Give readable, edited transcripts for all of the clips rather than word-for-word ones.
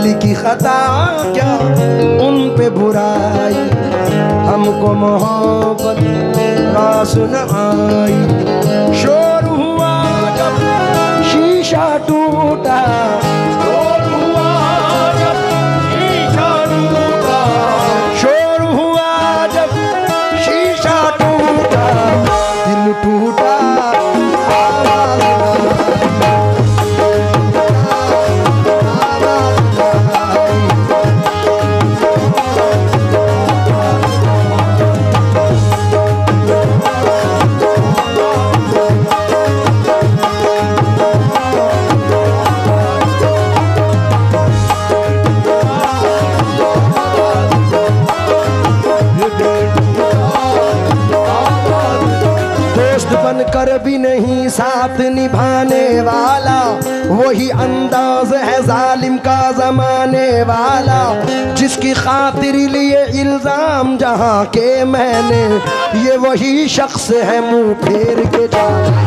दिल की खता क्या उन पे बुराई, हमको मोहब्बत रास न आई। शोर हुआ जब शीशा टूटा, शोर हुआ जब शीशा टूटा, शोर हुआ जब शीशा टूटा, दिल टूटा कर भी नहीं साथ निभाने वाला, वही अंदाज है जालिम का जमाने वाला। जिसकी खातिर लिए इल्जाम जहां के मैंने, ये वही शख्स है मुंह फेर के जाना,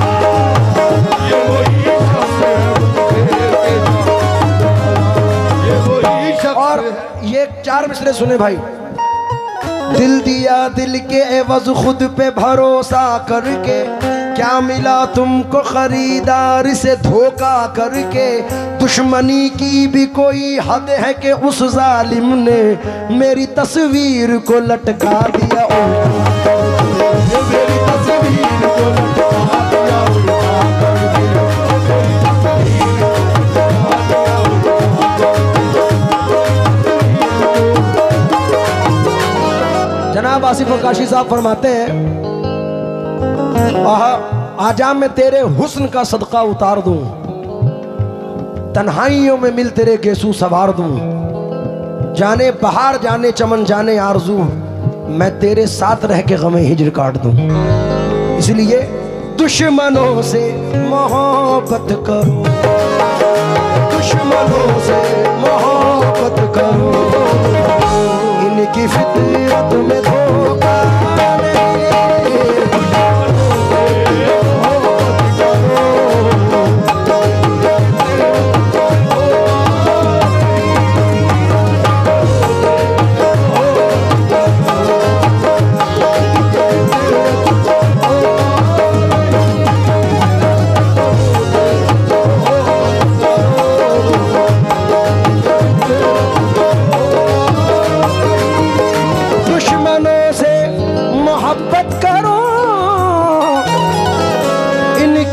ये वही शख्स है मुंह फेर के जाना, ये वही शख्स। और ये 4 मिसरे सुने भाई। दिल दिया दिल के एवज खुद पे भरोसा करके, क्या मिला तुमको खरीदार से धोखा करके। दुश्मनी की भी कोई हद है कि उस जालिम ने मेरी तस्वीर को लटका दिया, मेरी तस्वीर को लटका दिया। जनाब आसिफ काशी साहब फरमाते हैं, आजा मैं तेरे हुस्न का सदका उतार दूं, तन्हाइयों में मिल तेरे गेसू सवार दूं। जाने बहार जाने चमन जाने आरजू, मैं तेरे साथ रह के गमे हिजर काट दूं। इसलिए दुश्मनों से मोहब्बत करो, दुश्मनों से मोहब्बत करो, इनकी फितरत में धोखा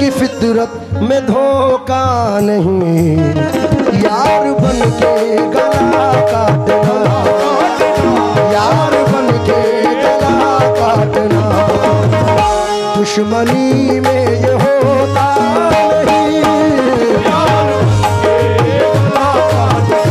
फितरत में धोखा नहीं। यार बन के गला काटना, यार बन के गला काटना, दुश्मनी में ये होता नहीं। यार बन के गला काटना,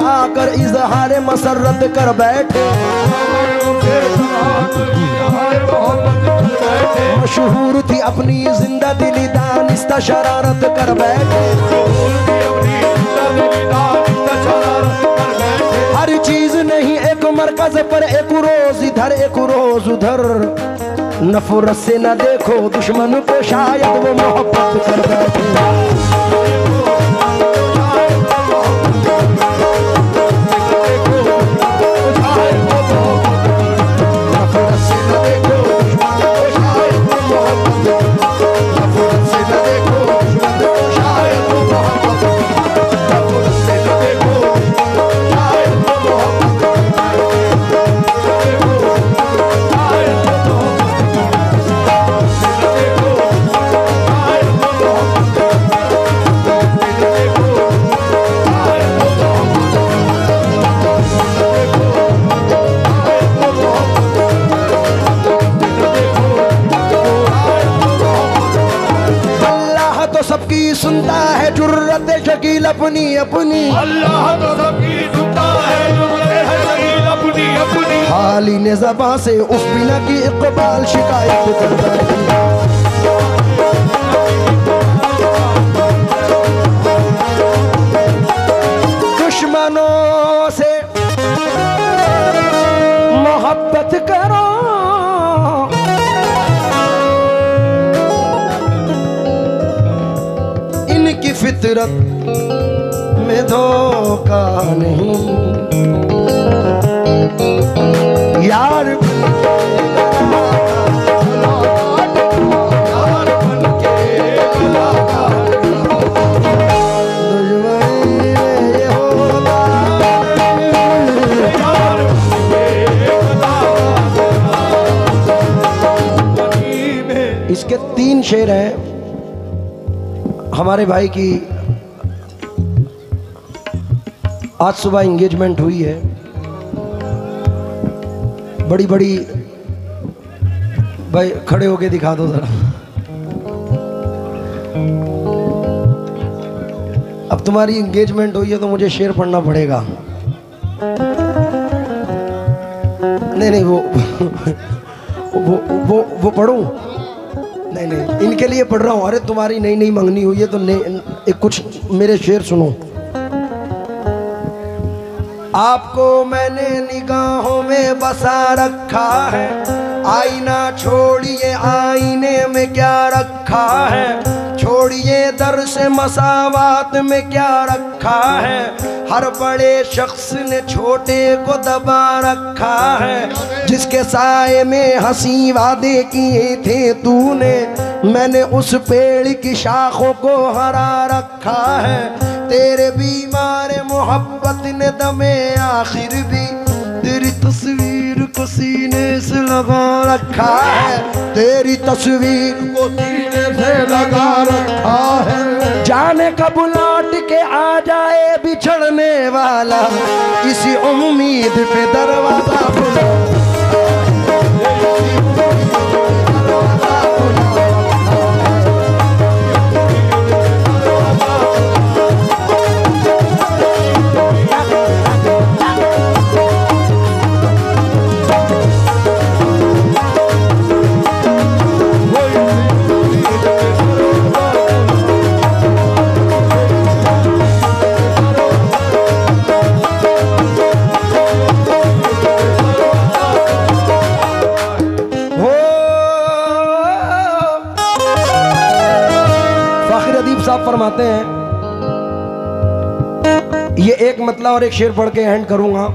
आकर इजहार मसरत कर बैठे, मशहूर थी अपनी जिंदा दिली दानिस्ता शरारत कर बैठे। हर चीज नहीं एक मरकज पर, एक रोज इधर एक रोज उधर। नफरत से न देखो दुश्मन को, शायद वो मोहब्बत कर बैठे। सबकी सुनता है जुर्रत शकील अपनी अपनी, अल्लाह तो सबकी सुनता है जुर्रत शकील अपनी अपनी। हाली ने ज़बां से उफ बिना की इक़बाल शिकायत करता है। दुश्मनों से मोहब्बत करो, इनकी फितरत में धोखा नहीं। यार इसके 3 शेर हैं। हमारे भाई की आज सुबह एंगेजमेंट हुई है। बड़ी बड़ी भाई खड़े होके दिखा दो जरा। अब तुम्हारी एंगेजमेंट हुई है तो मुझे शेर पढ़ना पड़ेगा। नहीं नहीं वो पढ़ूं? नहीं नहीं इनके लिए पढ़ रहा हूँ। अरे तुम्हारी नई नई मंगनी हुई है तो एक कुछ मेरे शेर सुनो। आपको मैंने निगाहों में बसा रखा है, आईना छोड़िए आईने में क्या रखा है, छोड़िए दर से मसावात में क्या रखा है, हर बड़े शख्स ने छोटे को दबा रखा है, जिसके साए में हंसी वादे किए थे तूने, मैंने उस पेड़ की शाखों को हरा रखा है, तेरे बीमार मोहब्बत ने दमे आखिर भी तेरी तस्वीर को सीने से लगा रखा है, तेरी तस्वीर को सीने से लगा रखा है। जाने कब लौट के आ जाए बिछड़ने वाला, इसी उम्मीद पे दरवाजा खुला। फरमाते हैं, ये एक मतला और एक शेर पढ़ के एंड करूंगा।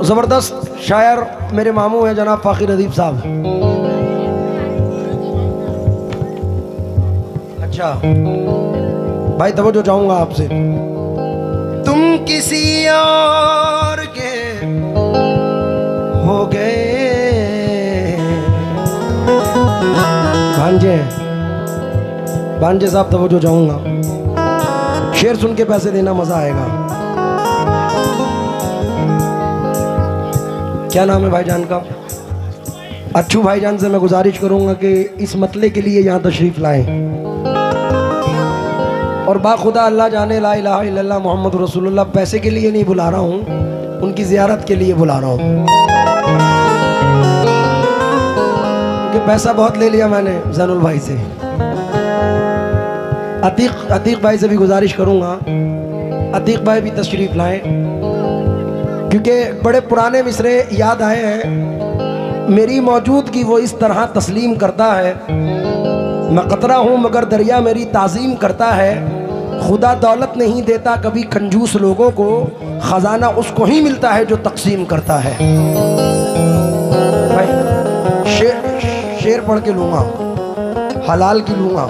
जबरदस्त शायर मेरे मामू हैं जनाब फाखिर अदीब साहब। अच्छा भाई तवज्जो चाहूंगा आपसे। तुम किसी और के हो गए भांजे साहब तवज्जो चाहूंगा। शेर सुन के पैसे देना, मजा आएगा। क्या नाम है भाईजान का? अच्छू भाईजान से मैं गुजारिश करूंगा कि इस मतले के लिए यहाँ तशरीफ लाएं और बाखुदा अल्लाह जाने ला इलाहा इल्लल्लाह मोहम्मद रसूलुल्लाह पैसे के लिए नहीं बुला रहा हूँ, उनकी ज़ियारत के लिए बुला रहा हूँ। क्योंकि पैसा बहुत ले लिया मैंने ज़ैनुल भाई से। अतीक भाई से भी गुजारिश करूंगा, अतीक भाई भी तशरीफ लाएं, क्योंकि बड़े पुराने मिसरे याद आए हैं। मेरी मौजूदगी वो इस तरह तस्लीम करता है, मैं कतरा हूँ मगर दरिया मेरी ताज़ीम करता है। खुदा दौलत नहीं देता कभी कंजूस लोगों को, ख़जाना उसको ही मिलता है जो तकसीम करता है। भाई शेर पढ़ के लूँगा, हलाल की लूँगा।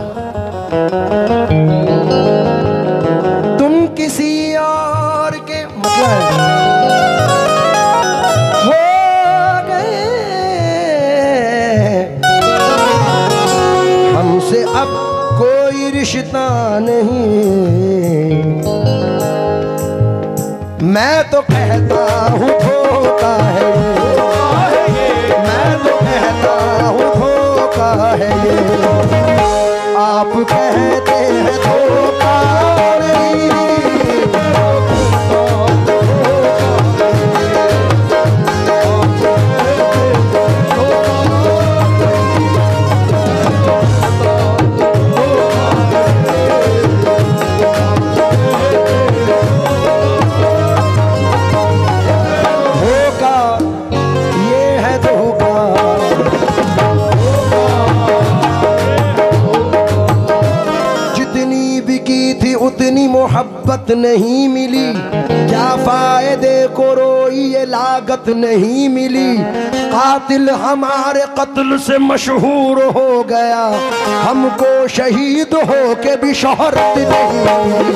तुम किसी और के मतलब हो गए, हमसे अब कोई रिश्ता नहीं, मैं तो कहता हूँ धोखा है, मैं तो कहता हूँ धोखा है ये। आप कहते हैं धोखा नहीं। उतनी मोहब्बत नहीं मिली, क्या फायदे को रोई ये लागत नहीं मिली। कातिल हमारे कत्ल से मशहूर हो गया, हमको शहीद हो के भी शोहरत नहीं मिली।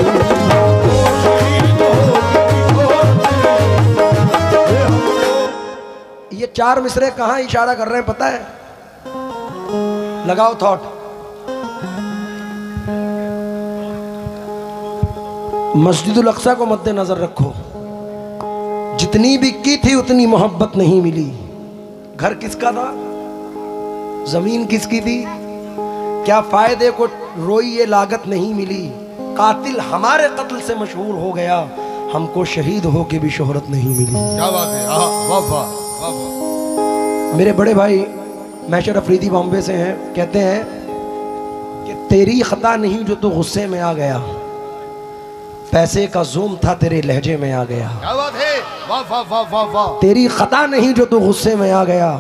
ये चार मिसरे कहाँ इशारा कर रहे हैं पता है? लगाओ थॉट। मस्जिदुल अक्सा को मद्देनजर रखो, जितनी भी की थी उतनी मोहब्बत नहीं मिली। घर किसका था? जमीन किसकी थी? क्या फायदे को रोई ये लागत नहीं मिली। कातिल हमारे कत्ल से मशहूर हो गया, हमको शहीद हो के भी शोहरत नहीं मिली। क्या बात है, वाह वाह वाह। मेरे बड़े भाई मैशर अफरीदी बॉम्बे से हैं, कहते हैं कि तेरी खता नहीं जो तू गुस्से में आ गया, पैसे का ज़ूम था तेरे लहजे में आ गया। क्या बात है, वाह वाह वाह वाह वाह। तेरी खता नहीं जो तू गुस्से में आ गया,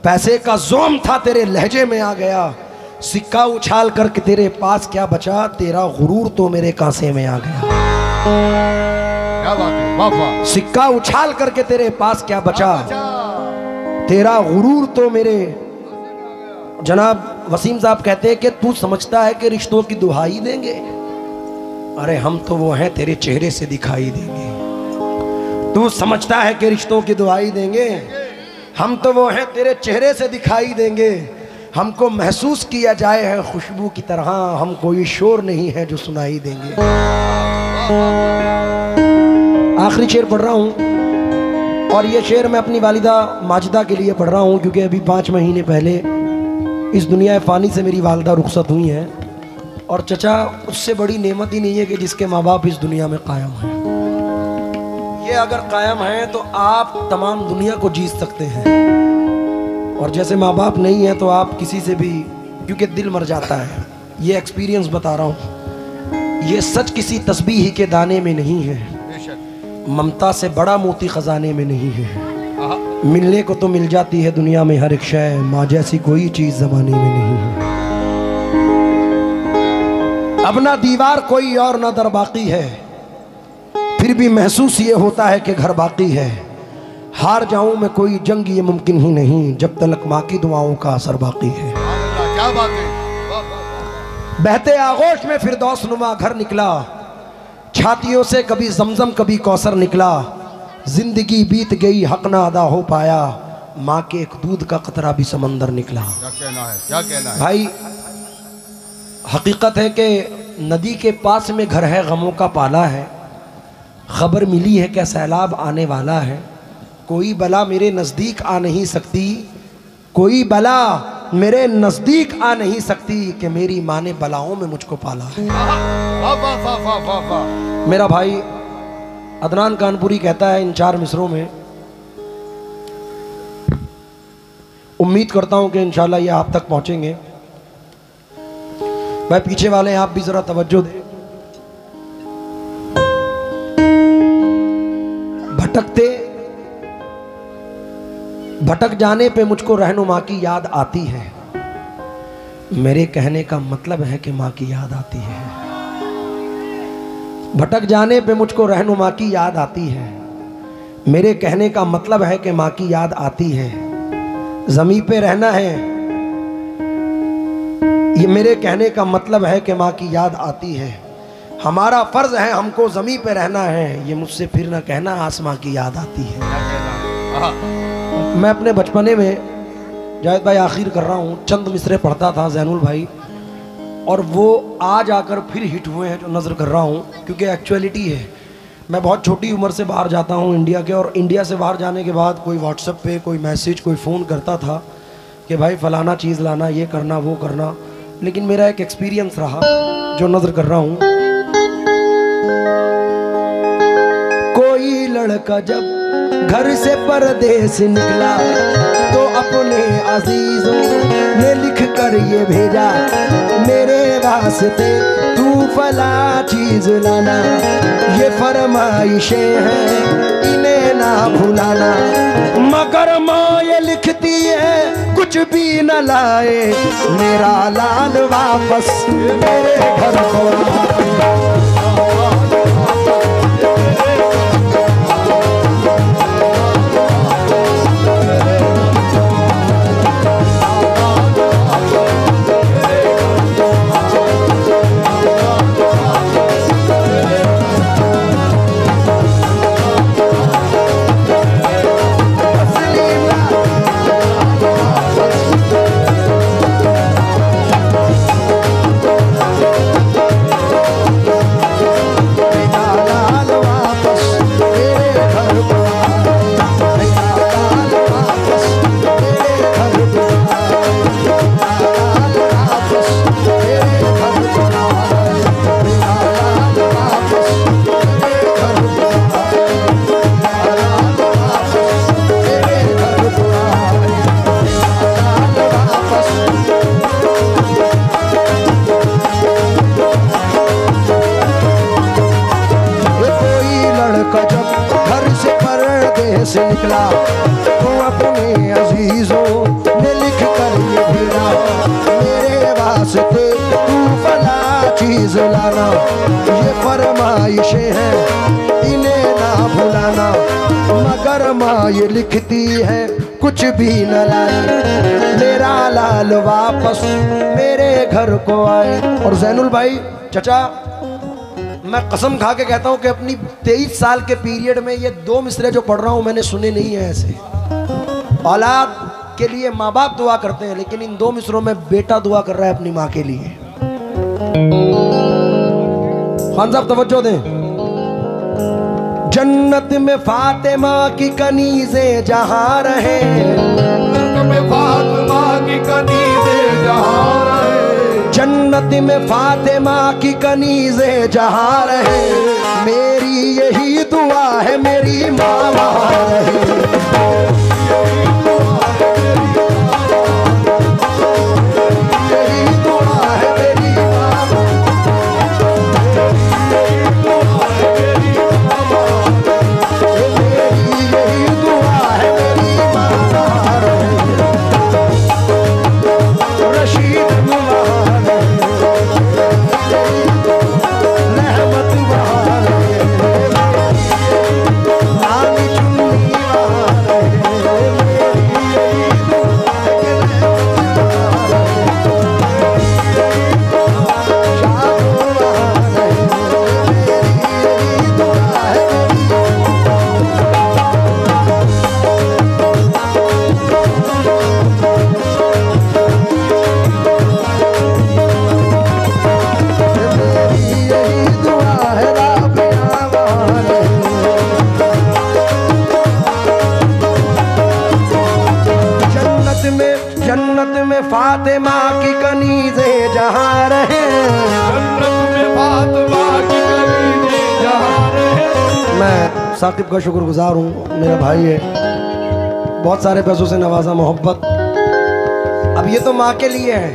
पैसे का ज़ूम था तेरे लहजे में आ गया। सिक्का उछाल करके तेरे पास क्या बचा, तेरा गुरूर तो मेरे कांसे में आ गया। क्या बात है, वाह वाह। सिक्का उछाल करके तेरे पास क्या बचा, तेरा गुरूर तो मेरे। जनाब वसीम साहब कहते हैं कि तू समझता है कि रिश्तों की दुहाई देंगे, अरे हम तो वो हैं तेरे चेहरे से दिखाई देंगे। तू समझता है कि रिश्तों की दुहाई देंगे, हम तो वो हैं तेरे चेहरे से दिखाई देंगे। हमको महसूस किया जाए है खुशबू की तरह, हम कोई शोर नहीं है जो सुनाई देंगे। आखिरी शेर पढ़ रहा हूँ, और ये शेर मैं अपनी वालिदा माजिदा के लिए पढ़ रहा हूँ, क्योंकि अभी 5 महीने पहले इस दुनिया फ़ानी से मेरी वालिदा रुखसत हुई हैं। और चचा, उससे बड़ी नेमत ही नहीं है कि जिसके माँ बाप इस दुनिया में कायम हैं। ये अगर कायम हैं तो आप तमाम दुनिया को जीत सकते हैं, और जैसे माँ बाप नहीं है तो आप किसी से भी, क्योंकि दिल मर जाता है। ये एक्सपीरियंस बता रहा हूँ, ये सच किसी तस्बीह के दाने में नहीं है, ममता से बड़ा मोती खजाने में नहीं है। मिलने को तो मिल जाती है दुनिया में हर एक शय, माँ जैसी कोई चीज़ ज़माने में नहीं है। अब ना दीवार कोई और ना दर बाकी है, फिर भी महसूस ये होता है कि घर बाकी है। हार जाऊं मैं कोई जंग ये मुमकिन ही नहीं, जब तक माँ की दुआओं का असर बाकी है। क्या बात है। बहते आगोश में फिरदौस नुमा घर निकला, छातियों से कभी जमजम कभी कौसर निकला। जिंदगी बीत गई हक ना अदा हो पाया, माँ के एक दूध का कतरा भी समंदर निकला। क्या कहना है, क्या कहना है भाई? हकीकत है कि नदी के पास में घर है, गमों का पाला है। खबर मिली है कि सैलाब आने वाला है, कोई बला मेरे नज़दीक आ नहीं सकती, कोई बला मेरे नज़दीक आ नहीं सकती, कि मेरी माँ ने बलाओं में मुझको पाला है। वाह वाह वाह वाह वाह वाह। मेरा भाई अदनान कानपुरी कहता है इन 4 मिसरों में, उम्मीद करता हूँ कि इंशाल्लाह ये आप तक पहुँचेंगे। भाई पीछे वाले आप भी ज़रा तवज्जो दें। भटक जाने पे मुझको रहनुमा की याद आती है, मेरे कहने का मतलब है कि माँ की याद आती है। भटक जाने पे मुझको रहनुमा की याद आती है, मेरे कहने का मतलब है कि माँ की याद आती है। ज़मीं पे रहना है, ये मेरे कहने का मतलब है कि माँ की याद आती है। हमारा फ़र्ज़ है हमको ज़मीं पे रहना है, ये मुझसे फिर ना कहना आसमां की याद आती है। मैं अपने बचपने में, जावेद भाई आखिर कर रहा हूँ, चंद मिसरे पढ़ता था ज़ैनुल भाई, और वो आज आकर फिर हिट हुए हैं जो नज़र कर रहा हूँ, क्योंकि एक्चुअलिटी है। मैं बहुत छोटी उम्र से बाहर जाता हूँ इंडिया के, और इंडिया से बाहर जाने के बाद कोई व्हाट्सएप पे कोई मैसेज कोई फ़ोन करता था कि भाई फ़लाना चीज़ लाना, ये करना वो करना, लेकिन मेरा एक एक्सपीरियंस रहा जो नजर कर रहा हूं। कोई लड़का जब घर से परदेस निकला तो अपने अजीजों ने लिख कर ये भेजा, मेरे वास्ते तू फला चीज लाना, ये फरमाइशें हैं इन्हें ना भुलाना। मगर माँ ये लिखती है कुछ भी न लाए, मेरा लाल वापस मेरे घर को आए। से निकला तो अपने अजीजों ने लिख कर ये भेजा, मेरे वास्ते तू फला चीज लाना, ये फरमाइशें हैं इन्हें ना भुलाना। मगर माँ ये लिखती है कुछ भी न लाए, मेरा लाल वापस मेरे घर को आए। और जैनुल भाई चचा, मैं कसम खा के कहता हूं कि अपनी 23 साल के पीरियड में ये 2 मिसरे जो पढ़ रहा हूं मैंने सुने नहीं है ऐसे। औलाद के लिए माँ बाप दुआ करते हैं, लेकिन इन 2 मिसरों में बेटा दुआ कर रहा है अपनी माँ के लिए। खान साहब तवज्जो दें। जन्नत में फातिमा की कनीज़ें जहां रहे, जन्नत में फातिमा की कनीज़ें जहां रहे, जन्नत में फातिमा की कनीज़ें जहां रहे, मेरी यही दुआ है मेरी माँ वहां रहे। फातिमा की कनीज़ें जहां रहे, जन्नत में फातिमा की कनीज़ें जहां रहे। मैं साकिब का शुक्रगुजार हूँ, मेरा भाई है, बहुत सारे पैसों से नवाजा, मोहब्बत। अब ये तो माँ के लिए है,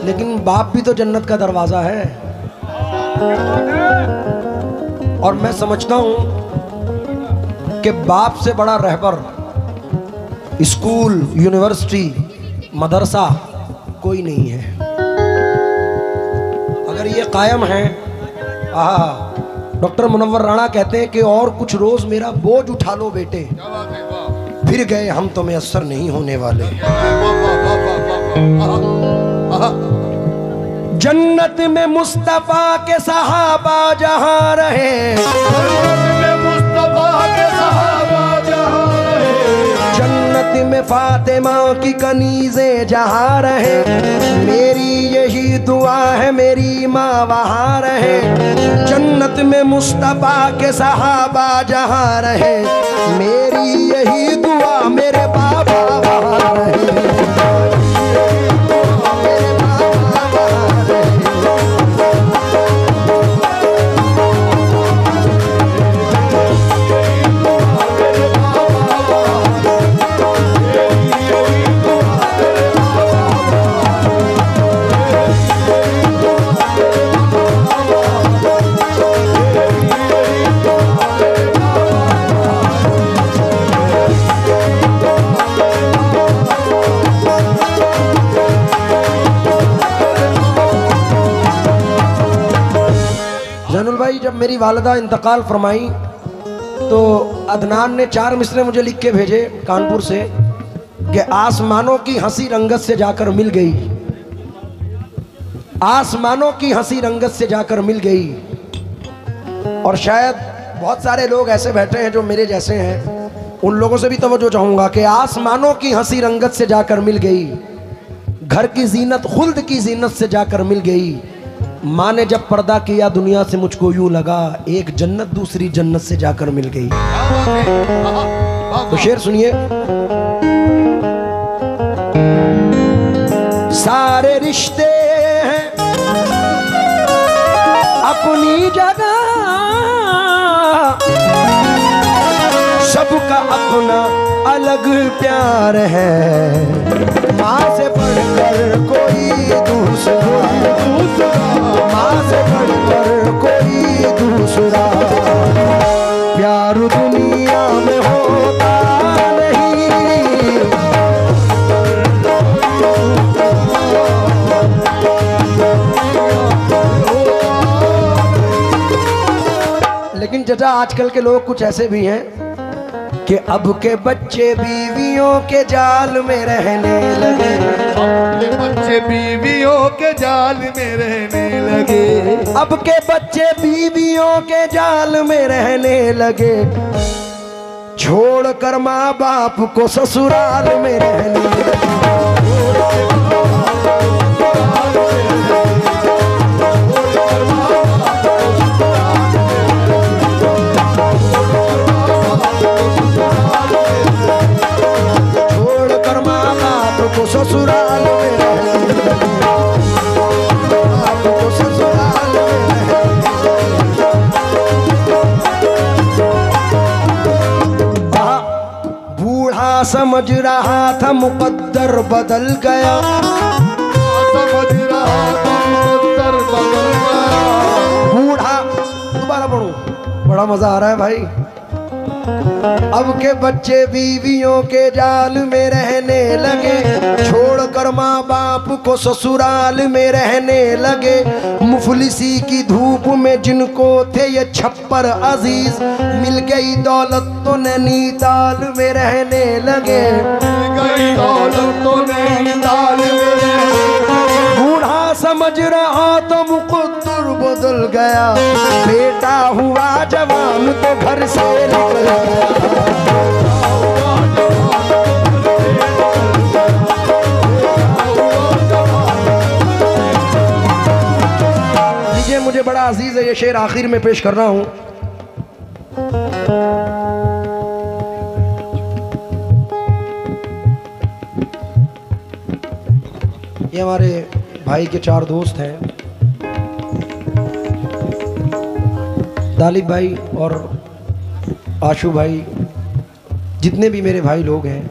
लेकिन बाप भी तो जन्नत का दरवाजा है। और मैं समझता हूँ कि बाप से बड़ा रहबर स्कूल, यूनिवर्सिटी, मदरसा कोई नहीं है। अगर ये कायम है, डॉक्टर मुनव्वर राणा कहते हैं कि और कुछ रोज मेरा बोझ उठा लो बेटे, फिर गए हम तो मैसर नहीं होने वाले। जन्नत में मुस्तफा के सहाबा जहां रहे, जन्नत में फातिमा की कनीज़ें जहां रहे, मेरी यही दुआ है मेरी माँ वहां रहे। जन्नत में मुस्तफा के सहाबा जहां रहे, मेरी यही दुआ मेरे बाबा वहां रहे। मेरे बाबा जैनुल भाई, जब मेरी वालिदा इंतकाल फरमाई तो अदनान ने 4 मिसरे मुझे लिख के भेजे कानपुर से कि आसमानों की हंसी रंगत से जाकर मिल गई, आसमानों की हंसी रंगत से जाकर मिल गई। और शायद बहुत सारे लोग ऐसे बैठे हैं जो मेरे जैसे हैं, उन लोगों से भी तवज्जो चाहूंगा कि आसमानों की हंसी रंगत से जाकर मिल गई, घर की जीनत खुल्द की जीनत से जाकर मिल गई। माँ ने जब पर्दा किया दुनिया से मुझको यूं लगा, एक जन्नत दूसरी जन्नत से जाकर मिल गई। तो शेर सुनिए। सारे रिश्ते हैं अपनी जगह, सबका अपना अलग प्यार है, माँ से बढ़कर कोई दूसरा, माँ से बढ़कर कोई दूसरा प्यार दुनिया में होता नहीं। लेकिन चाचा आजकल के लोग कुछ ऐसे भी हैं कि अब के बच्चे बीवियों के जाल में रहने लगे, अब के बच्चे बीवियों के जाल में रहने लगे, अब के बच्चे बीवियों के जाल में रहने लगे, छोड़कर माँ बाप को ससुराल में रहने लगे। ससुराल में आपको ससुराल में बूढ़ा समझ रहा था मुकद्दर बदल गया, समझ रहा था मुकद्दर बदल गया। बूढ़ा, दोबारा पढ़ूं, बड़ा मजा आ रहा है भाई। अब के बच्चे बीवियों के जाल में रहने लगे, छोड़कर माँ बाप को ससुराल में रहने लगे। मुफलिसी की धूप में जिनको थे ये छप्पर अजीज, मिल गई दौलत तो नैनीताल में रहने लगे, गई दौलत तो नैनीताल में रहने लगे। बूढ़ा समझ रहा तो मुकद्दर बदल गया, बेटा हुआ जवान तो घर से निकल गया। लीजिए, मुझे बड़ा अजीज है ये शेर आखिर में पेश कर रहा हूं। ये हमारे भाई के 4 दोस्त हैं, तालिब भाई और आशु भाई, जितने भी मेरे भाई लोग हैं।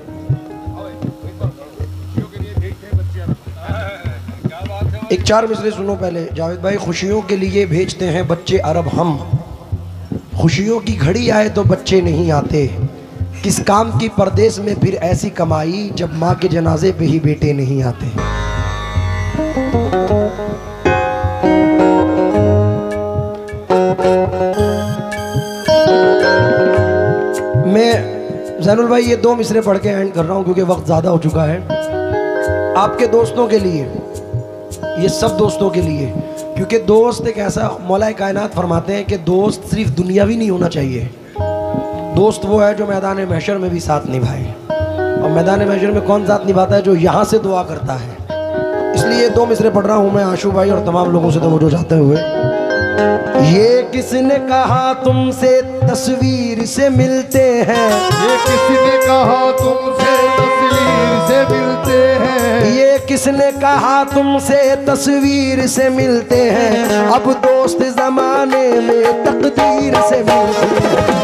एक 4 मिसरे सुनो पहले। जावेद भाई, खुशियों के लिए भेजते हैं बच्चे अरब हम, खुशियों की घड़ी आए तो बच्चे नहीं आते, किस काम की परदेश में फिर ऐसी कमाई, जब माँ के जनाजे पे ही बेटे नहीं आते। मैं जैनुल भाई ये 2 मिसरे पढ़ के एंड कर रहा हूँ क्योंकि वक्त ज़्यादा हो चुका है। आपके दोस्तों के लिए, ये सब दोस्तों के लिए, क्योंकि दोस्त एक ऐसा, मौलाए कायनात फरमाते हैं कि दोस्त सिर्फ दुनियावी नहीं होना चाहिए, दोस्त वो है जो मैदान महशर में भी साथ निभाए। और मैदान महशर में कौन साथ निभाता है? जो यहाँ से दुआ करता है। इसलिए 2 मिसरे पढ़ रहा हूँ मैं आशु भाई और तमाम लोगों से तवज्जो चाहते हुए। ये किसने कहा तुमसे तस्वीर से मिलते हैं, ये किसने कहा तुमसे तस्वीर से मिलते हैं, ये किसने कहा तुमसे तस्वीर से मिलते हैं, अब दोस्त जमाने में तकदीर से मिलते हैं।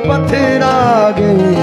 पथरा गई